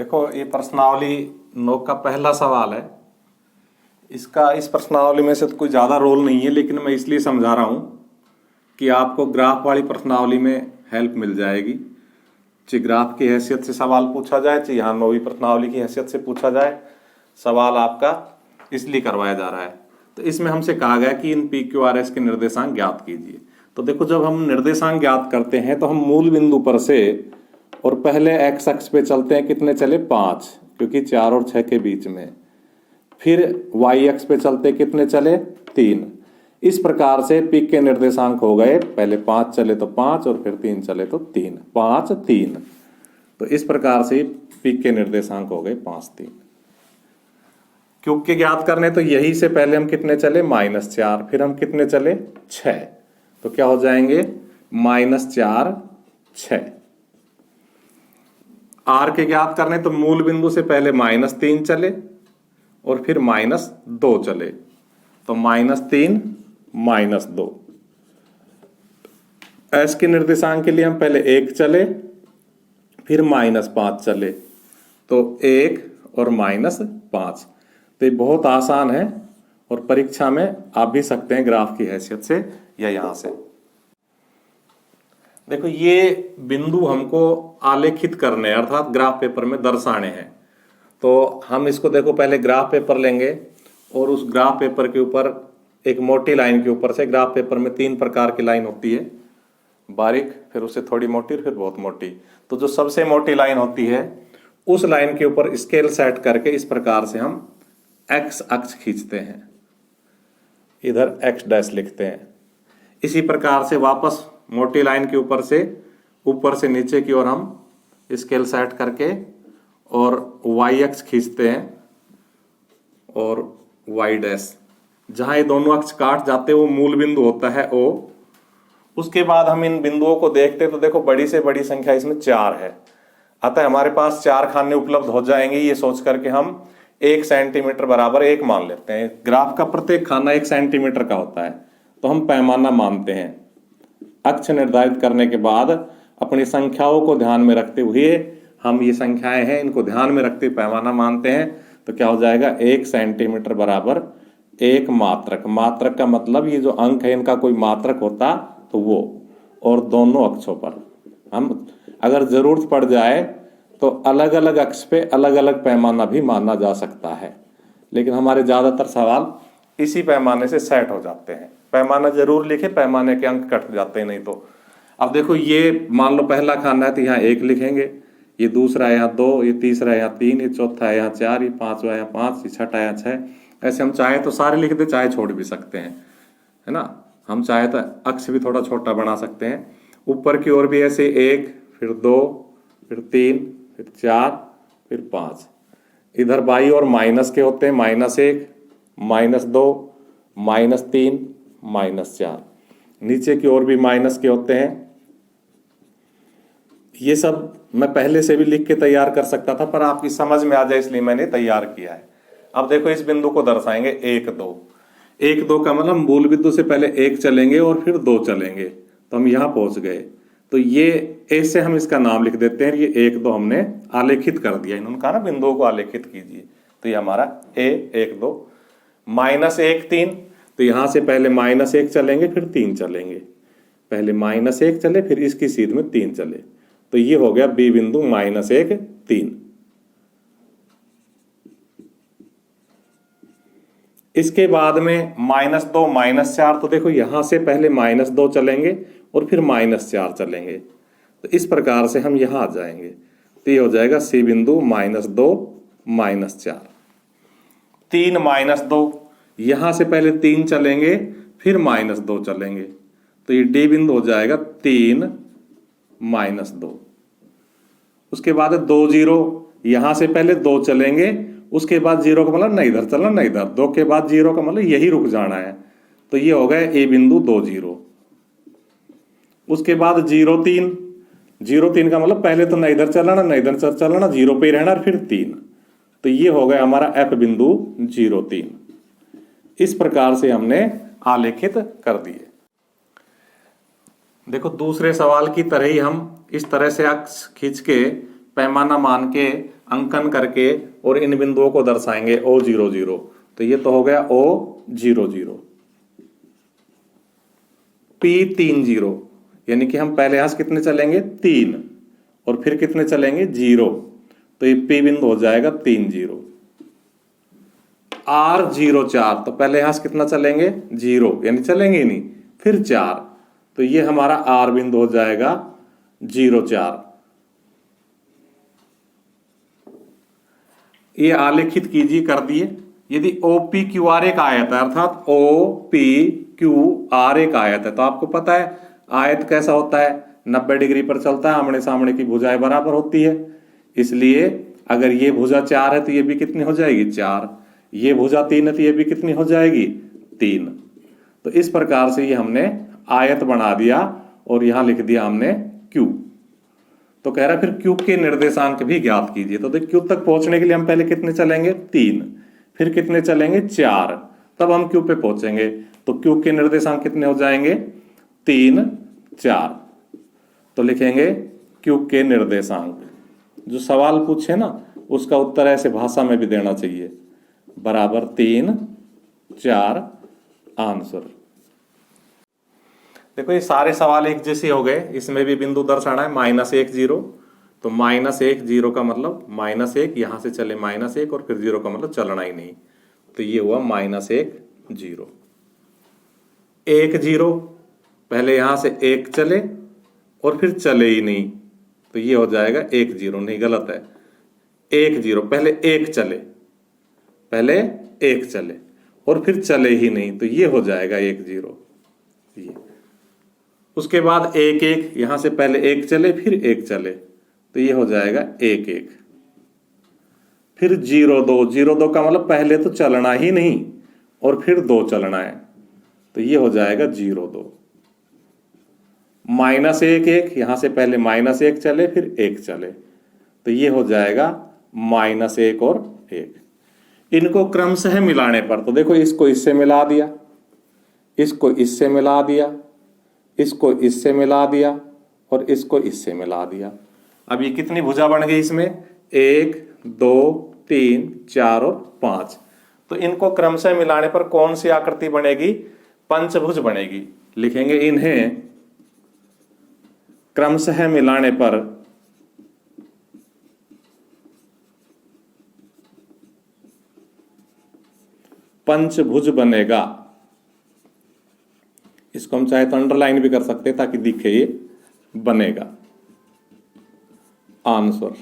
देखो ये प्रश्नावली 9 का पहला सवाल है। इस प्रश्नावली में से तो कोई ज़्यादा रोल नहीं है, लेकिन मैं इसलिए समझा रहा हूँ कि आपको ग्राफ वाली प्रश्नावली में हेल्प मिल जाएगी। चाहे ग्राफ की हैसियत से सवाल पूछा जाए, चाहे यहाँ 9वीं प्रश्नावली की हैसियत से पूछा जाए, सवाल आपका इसलिए करवाया जा रहा है। तो इसमें हमसे कहा गया कि in P Q R S के निर्देशांक ज्ञात कीजिए। तो देखो, जब हम निर्देशांक ज्ञात करते हैं तो हम मूल बिंदु पर से और पहले एक्स अक्ष पे चलते हैं। कितने चले? 5, क्योंकि 4 और 6 के बीच में। फिर वाई अक्ष पे चलते कितने चले? 3। इस प्रकार से पीक के निर्देशांक हो गए, पहले 5 चले तो 5 और फिर 3 चले तो 3, 5 3। तो इस प्रकार से पीक के निर्देशांक हो गए 5 3। क्यूब के ज्ञात करने तो यही से पहले हम कितने चले? -4। फिर हम कितने चले? 6। तो क्या हो जाएंगे? -4 6। आर के ज्ञात करने तो मूल बिंदु से पहले -3 चले और फिर -2 चले, तो -3 -2। एस के निर्देशांक के लिए हम पहले 1 चले, फिर -5 चले, तो 1 और -5। तो ये बहुत आसान है और परीक्षा में आप भी सकते हैं ग्राफ की हैसियत से या यहां से। देखो, ये बिंदु हमको आलेखित करने अर्थात ग्राफ पेपर में दर्शाने हैं। तो हम इसको देखो, पहले ग्राफ पेपर लेंगे और उस ग्राफ पेपर के ऊपर एक मोटी लाइन के ऊपर से, ग्राफ पेपर में 3 प्रकार की लाइन होती है, बारीक, फिर उससे थोड़ी मोटी, फिर बहुत मोटी। तो जो सबसे मोटी लाइन होती है उस लाइन के ऊपर स्केल सेट करके इस प्रकार से हम एक्स अक्ष खींचते हैं, इधर एक्स डैश लिखते हैं। इसी प्रकार से वापस मोटी लाइन के ऊपर से नीचे की ओर हम स्केल सेट करके और वाई अक्ष खींचते हैं और वाई डैश। जहां ये दोनों अक्ष काट जाते हैं वो मूल बिंदु होता है ओ। उसके बाद हम इन बिंदुओं को देखते हैं तो देखो, बड़ी से बड़ी संख्या इसमें 4 है, अतः हमारे पास 4 खाने उपलब्ध हो जाएंगे। ये सोच करके हम 1 सेंटीमीटर बराबर 1 मान लेते हैं। ग्राफ का प्रत्येक खाना 1 सेंटीमीटर का होता है, तो हम पैमाना मानते हैं। अक्ष निर्धारित करने के बाद अपनी संख्याओं को ध्यान में रखते हुए, हम ये संख्याएं हैं इनको ध्यान में रखते पैमाना मानते हैं। तो क्या हो जाएगा? 1 सेंटीमीटर बराबर 1 मात्रक। मात्रक का मतलब ये जो अंक है इनका कोई मात्रक होता तो वो, और दोनों अक्षों पर हम अगर जरूरत पड़ जाए तो अलग अलग अक्ष पे अलग अलग पैमाना भी माना जा सकता है, लेकिन हमारे ज्यादातर सवाल इसी पैमाने से सेट हो जाते हैं। पैमाना जरूर लिखे, पैमाने के अंक कट जाते हैं नहीं तो। अब देखो, ये मान लो पहला खाना है तो यहाँ 1 लिखेंगे, ये दूसरा है यहाँ 2, ये तीसरा है यहाँ 3, ये चौथा है यहाँ 4, ये पांचवा है यहाँ 5, ये छठा है यहाँ 6। ऐसे हम चाहे तो सारे लिख दे, चाहे छोड़ भी सकते हैं, है ना। हम चाहे तो अक्ष भी थोड़ा छोटा बना सकते हैं। ऊपर की ओर भी ऐसे 1, फिर 2, फिर 3, फिर 4, फिर 5। इधर बाई और माइनस के होते हैं, -1, -2, -3, -4। नीचे की ओर भी माइनस के होते हैं। ये सब मैं पहले से भी लिख के तैयार कर सकता था, पर आपकी समझ में आ जाए इसलिए मैंने तैयार किया है। अब देखो, इस बिंदु को दर्शाएंगे 1 2। 1 2 का मतलब मूल बिंदु से पहले 1 चलेंगे और फिर 2 चलेंगे, तो हम यहां पहुंच गए। तो ये ऐसे हम इसका नाम लिख देते हैं। ये 1 2 हमने आलेखित कर दिया। इन्होंने कहा ना बिंदुओं को आलेखित कीजिए, तो ये हमारा A1 2। -1 3, तो यहां से पहले -1 चलेंगे फिर 3 चलेंगे, पहले -1 चले फिर इसकी सीध में 3 चले, तो ये हो गया बी बिंदु -1 3। इसके बाद में -2 -4, तो देखो यहां से पहले -2 चलेंगे और फिर -4 चलेंगे, तो इस प्रकार से हम यहां आ जाएंगे। तो ये हो जाएगा सी बिंदु -2 -4। 3 -2, यहां से पहले 3 चलेंगे फिर -2 चलेंगे, तो ये डी बिंदु हो जाएगा 3 -2। उसके बाद 2 0, यहां से पहले 2 चलेंगे, उसके बाद 0 का मतलब न इधर चलना न इधर, 2 के बाद 0 का मतलब यही रुक जाना है, तो ये हो गया ए बिंदु 2 0। उसके बाद 0 3, 0 3 का मतलब पहले तो न इधर चलना न इधर चलना, 0 पे ही रहना और फिर 3, तो ये हो गया हमारा एफ बिंदु 0 3। इस प्रकार से हमने आलेखित कर दिए। देखो, दूसरे सवाल की तरह ही हम इस तरह से अक्ष खींच के पैमाना मान के अंकन करके और इन बिंदुओं को दर्शाएंगे O00। तो ये तो हो गया O00। P30 यानी कि हम पहले यहां से कितने चलेंगे 3 और फिर कितने चलेंगे 0, तो ये P बिंदु हो जाएगा 30। R04 तो पहले यहां से कितना चलेंगे 0 यानी चलेंगे ही नहीं, फिर 4, तो ये हमारा R बिंदु हो जाएगा 04। ये आलेखित कीजिए, कर दिए। यदि OPQR एक आयत है, अर्थात OPQR एक आयत है, तो आपको पता है आयत कैसा होता है, 90 डिग्री पर चलता है, आमने सामने की भुजाएं बराबर होती है। इसलिए अगर ये भुजा 4 है तो ये भी कितनी हो जाएगी 4, ये भुजा 3 है तो ये भी कितनी हो जाएगी 3। तो इस प्रकार से ये हमने आयत बना दिया और यहां लिख दिया हमने Q। तो कह रहा है फिर Q के निर्देशांक भी ज्ञात कीजिए। तो देख Q तक पहुंचने के लिए हम पहले कितने चलेंगे 3, फिर कितने चलेंगे 4, तब हम Q पे पहुंचेंगे। तो Q के निर्देशांक कितने हो जाएंगे 3 4। तो लिखेंगे Q के निर्देशांक, जो सवाल पूछे ना उसका उत्तर ऐसे भाषा में भी देना चाहिए, बराबर 3 4 आंसर। देखो ये सारे सवाल एक जैसे हो गए, इसमें भी बिंदु दर्शाना है -1 0। तो -1 0 का मतलब -1 यहां से चले -1 और फिर 0 का मतलब चलना ही नहीं, तो ये हुआ -1 0। 1 0 पहले यहां से 1 चले और फिर चले ही नहीं, तो ये हो जाएगा 1 0, नहीं गलत है। 1 0 पहले 1 चले, पहले 1 चले और फिर चले ही नहीं, तो ये हो जाएगा 1 0। ये उसके बाद 1 1 यहां से पहले 1 चले फिर 1 चले, तो ये हो जाएगा 1 1। फिर 0 2 0 2 का मतलब पहले तो चलना ही नहीं और फिर 2 चलना है, तो ये हो जाएगा 0 2। -1 1 यहां से पहले -1 चले फिर 1 चले, तो ये हो जाएगा -1 और 1। इनको क्रमशः मिलाने पर, तो देखो इसको इससे मिला दिया, इसको इससे मिला दिया, इसको इससे मिला दिया और इसको इससे मिला दिया। अब ये कितनी भुजा बन गई इसमें 1 2 3 4 और 5। तो इनको क्रमशः मिलाने पर कौन सी आकृति बनेगी, पंचभुज बनेगी। लिखेंगे इन्हें क्रमशः मिलाने पर पंचभुज बनेगा। इसको हम चाहे तो अंडरलाइन भी कर सकते हैं ताकि दिखे ये बनेगा आंसर।